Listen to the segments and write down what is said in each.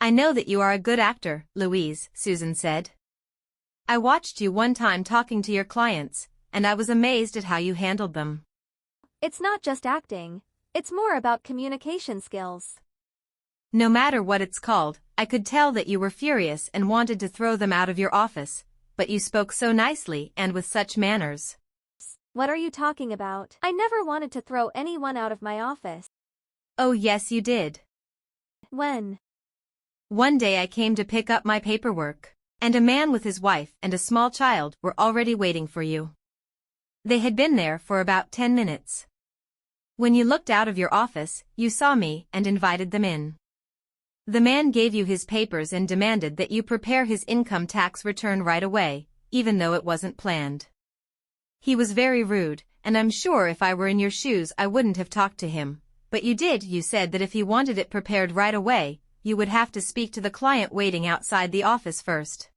I know that you are a good actor, Louise, Susan said. I watched you one time talking to your clients, and I was amazed at how you handled them. It's not just acting. It's more about communication skills. No matter what it's called, I could tell that you were furious and wanted to throw them out of your office, but you spoke so nicely and with such manners. What are you talking about? I never wanted to throw anyone out of my office. Oh yes, you did. When? One day I came to pick up my paperwork, and a man with his wife and a small child were already waiting for you. They had been there for about 10 minutes. When you looked out of your office, you saw me and invited them in. The man gave you his papers and demanded that you prepare his income tax return right away, even though it wasn't planned. He was very rude, and I'm sure if I were in your shoes I wouldn't have talked to him, but you did. You said that if he wanted it prepared right away, you would have to speak to the client waiting outside the office first.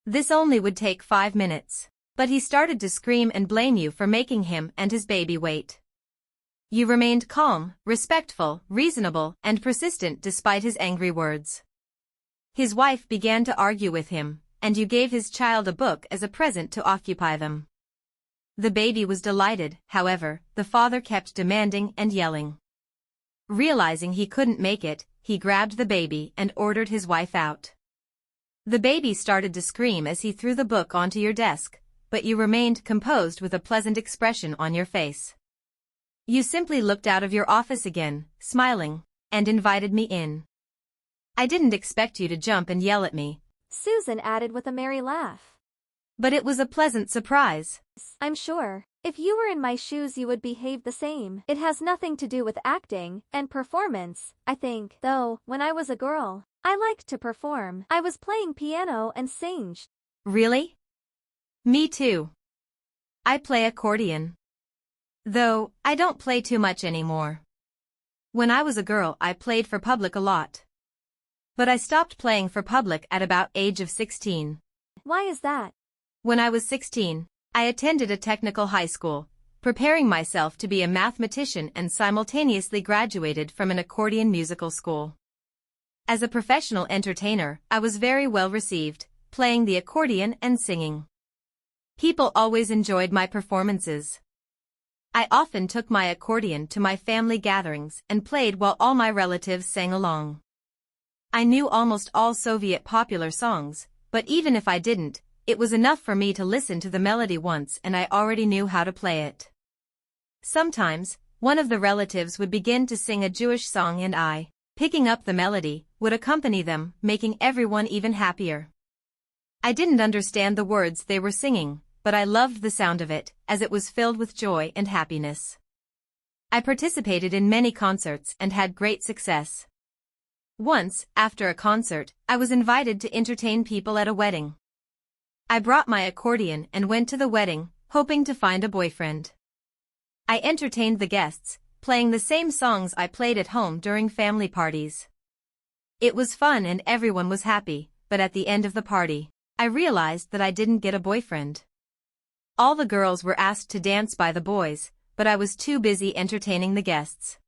This only would take 5 minutes, but he started to scream and blame you for making him and his baby wait. You remained calm, respectful, reasonable, and persistent despite his angry words. His wife began to argue with him, and you gave his child a book as a present to occupy them. The baby was delighted. However, the father kept demanding and yelling. Realizing he couldn't make it, he grabbed the baby and ordered his wife out. The baby started to scream as he threw the book onto your desk, but you remained composed with a pleasant expression on your face. You simply looked out of your office again, smiling, and invited me in. I didn't expect you to jump and yell at me, Susan added with a merry laugh. But it was a pleasant surprise. I'm sure. If you were in my shoes you would behave the same. It has nothing to do with acting and performance, I think. Though, when I was a girl, I liked to perform. I was playing piano and sing. Really? Me too. I play accordion. Though, I don't play too much anymore. When I was a girl I played for public a lot. But I stopped playing for public at about age of 16. Why is that? When I was 16, I attended a technical high school, preparing myself to be a mathematician and simultaneously graduated from an accordion musical school. As a professional entertainer, I was very well received, playing the accordion and singing. People always enjoyed my performances. I often took my accordion to my family gatherings and played while all my relatives sang along. I knew almost all Soviet popular songs, but even if I didn't, it was enough for me to listen to the melody once and I already knew how to play it. Sometimes, one of the relatives would begin to sing a Jewish song and I, picking up the melody, would accompany them, making everyone even happier. I didn't understand the words they were singing, but I loved the sound of it, as it was filled with joy and happiness. I participated in many concerts and had great success. Once, after a concert, I was invited to entertain people at a wedding. I brought my accordion and went to the wedding, hoping to find a boyfriend. I entertained the guests, playing the same songs I played at home during family parties. It was fun and everyone was happy, but at the end of the party, I realized that I didn't get a boyfriend. All the girls were asked to dance by the boys, but I was too busy entertaining the guests.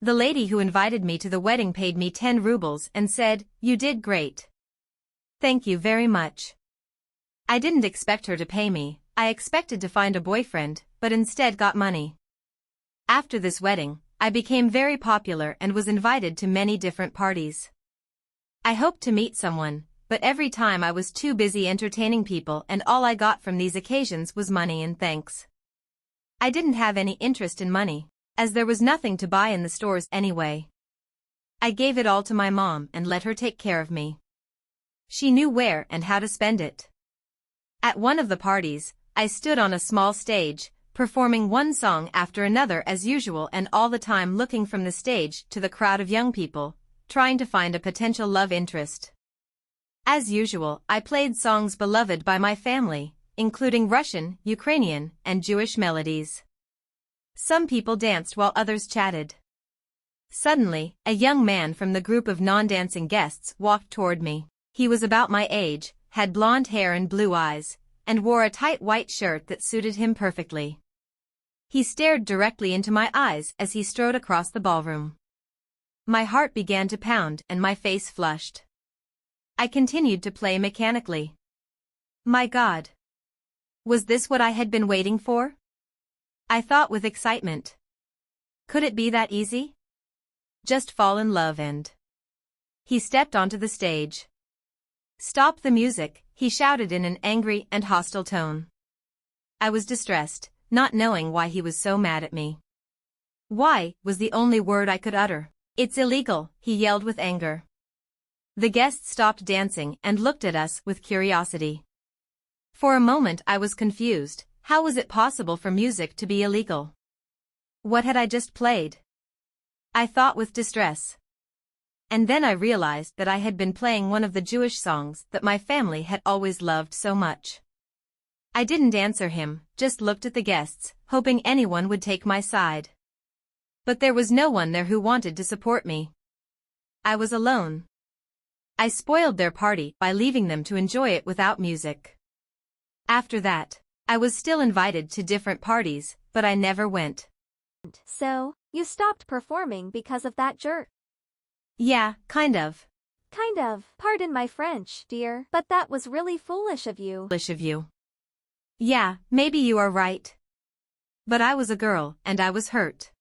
The lady who invited me to the wedding paid me 10 rubles and said, "You did great. Thank you very much." I didn't expect her to pay me. I expected to find a boyfriend, but instead got money. After this wedding, I became very popular and was invited to many different parties. I hoped to meet someone, but every time I was too busy entertaining people and all I got from these occasions was money and thanks. I didn't have any interest in money, as there was nothing to buy in the stores anyway. I gave it all to my mom and let her take care of me. She knew where and how to spend it. At one of the parties, I stood on a small stage, performing one song after another as usual and all the time looking from the stage to the crowd of young people, trying to find a potential love interest. As usual, I played songs beloved by my family, including Russian, Ukrainian, and Jewish melodies. Some people danced while others chatted. Suddenly, a young man from the group of non-dancing guests walked toward me. He was about my age, had blonde hair and blue eyes, and wore a tight white shirt that suited him perfectly. He stared directly into my eyes as he strode across the ballroom. My heart began to pound and my face flushed. I continued to play mechanically. My God! Was this what I had been waiting for? I thought with excitement. Could it be that easy? Just fall in love and... He stepped onto the stage. Stop the music, he shouted in an angry and hostile tone. I was distressed, not knowing why he was so mad at me. Why, was the only word I could utter. It's illegal, he yelled with anger. The guests stopped dancing and looked at us with curiosity. For a moment I was confused. How was it possible for music to be illegal? What had I just played? I thought with distress. And then I realized that I had been playing one of the Jewish songs that my family had always loved so much. I didn't answer him, just looked at the guests, hoping anyone would take my side. But there was no one there who wanted to support me. I was alone. I spoiled their party by leaving them to enjoy it without music. After that, I was still invited to different parties, but I never went. So, you stopped performing because of that jerk? Yeah, kind of. Kind of. Pardon my French, dear, but that was really foolish of you. Foolish of you. Yeah, maybe you are right. But I was a girl, and I was hurt.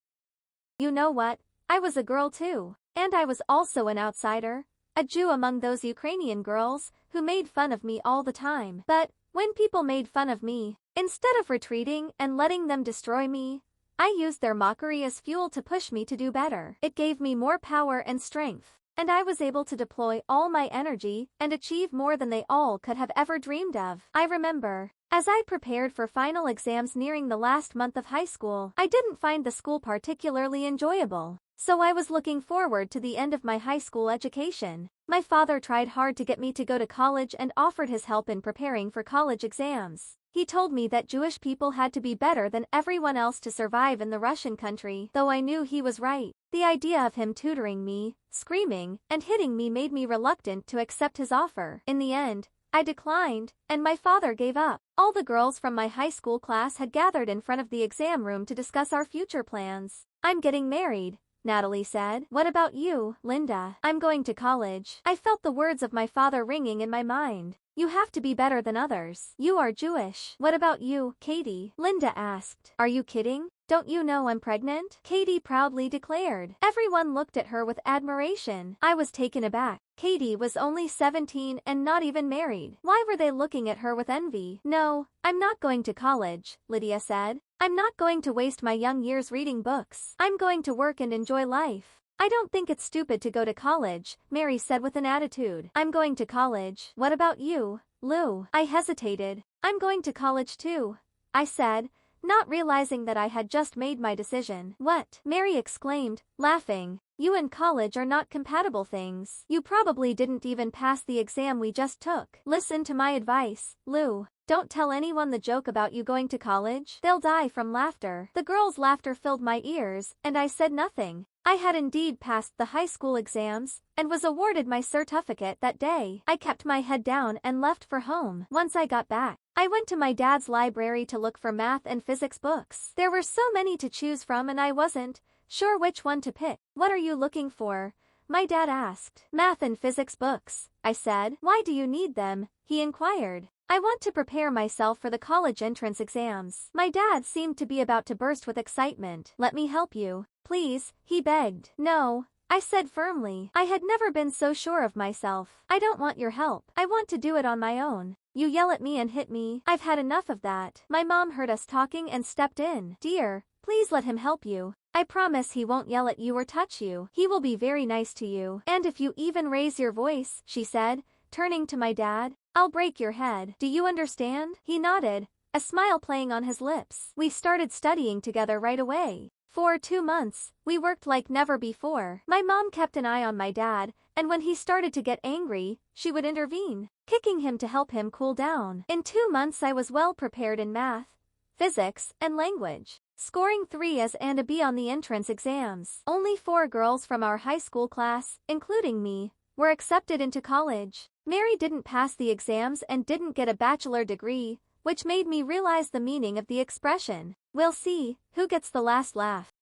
You know what? I was a girl too. And I was also an outsider. A Jew among those Ukrainian girls, who made fun of me all the time. But, when people made fun of me, instead of retreating and letting them destroy me, I used their mockery as fuel to push me to do better. It gave me more power and strength, and I was able to deploy all my energy and achieve more than they all could have ever dreamed of. I remember, as I prepared for final exams nearing the last month of high school, I didn't find the school particularly enjoyable. So I was looking forward to the end of my high school education. My father tried hard to get me to go to college and offered his help in preparing for college exams. He told me that Jewish people had to be better than everyone else to survive in the Russian country, though I knew he was right. The idea of him tutoring me, screaming, and hitting me made me reluctant to accept his offer. In the end, I declined, and my father gave up. All the girls from my high school class had gathered in front of the exam room to discuss our future plans. I'm getting married, Natalie said. What about you, Linda? I'm going to college. I felt the words of my father ringing in my mind. You have to be better than others. You are Jewish. What about you, Katie? Linda asked. Are you kidding? Don't you know I'm pregnant? Katie proudly declared. Everyone looked at her with admiration. I was taken aback. Katie was only 17 and not even married. Why were they looking at her with envy? No, I'm not going to college, Lydia said. I'm not going to waste my young years reading books. I'm going to work and enjoy life. I don't think it's stupid to go to college, Mary said with an attitude. I'm going to college. What about you, Lou? I hesitated. I'm going to college too, I said, not realizing that I had just made my decision. What? Mary exclaimed, laughing. You and college are not compatible things. You probably didn't even pass the exam we just took. Listen to my advice, Lou. Don't tell anyone the joke about you going to college. They'll die from laughter. The girls' laughter filled my ears, and I said nothing. I had indeed passed the high school exams, and was awarded my certificate that day. I kept my head down and left for home. Once I got back, I went to my dad's library to look for math and physics books. There were so many to choose from and I wasn't sure which one to pick. What are you looking for? My dad asked. Math and physics books, I said. Why do you need them? He inquired. I want to prepare myself for the college entrance exams. My dad seemed to be about to burst with excitement. Let me help you, please, he begged. No, I said firmly. I had never been so sure of myself. I don't want your help. I want to do it on my own. You yell at me and hit me. I've had enough of that. My mom heard us talking and stepped in. Dear, please let him help you. I promise he won't yell at you or touch you. He will be very nice to you. And if you even raise your voice, she said, turning to my dad, I'll break your head. Do you understand? He nodded, a smile playing on his lips. We started studying together right away. For 2 months, we worked like never before. My mom kept an eye on my dad, and when he started to get angry, she would intervene, kicking him to help him cool down. In 2 months I was well prepared in math, physics, and language, scoring 3 A's and a B on the entrance exams. Only 4 girls from our high school class, including me, were accepted into college. Mary didn't pass the exams and didn't get a bachelor degree, which made me realize the meaning of the expression. We'll see who gets the last laugh.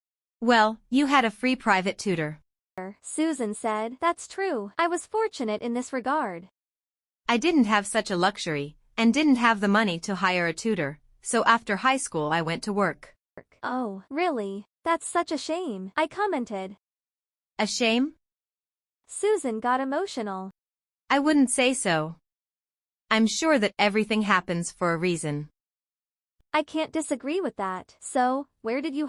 Well, you had a free private tutor. Susan said, "That's true. I was fortunate in this regard." I didn't have such a luxury, and didn't have the money to hire a tutor, so after high school I went to work. "Oh, really? That's such a shame," I commented. A shame? Susan got emotional. I wouldn't say so. I'm sure that everything happens for a reason. I can't disagree with that. So, where did you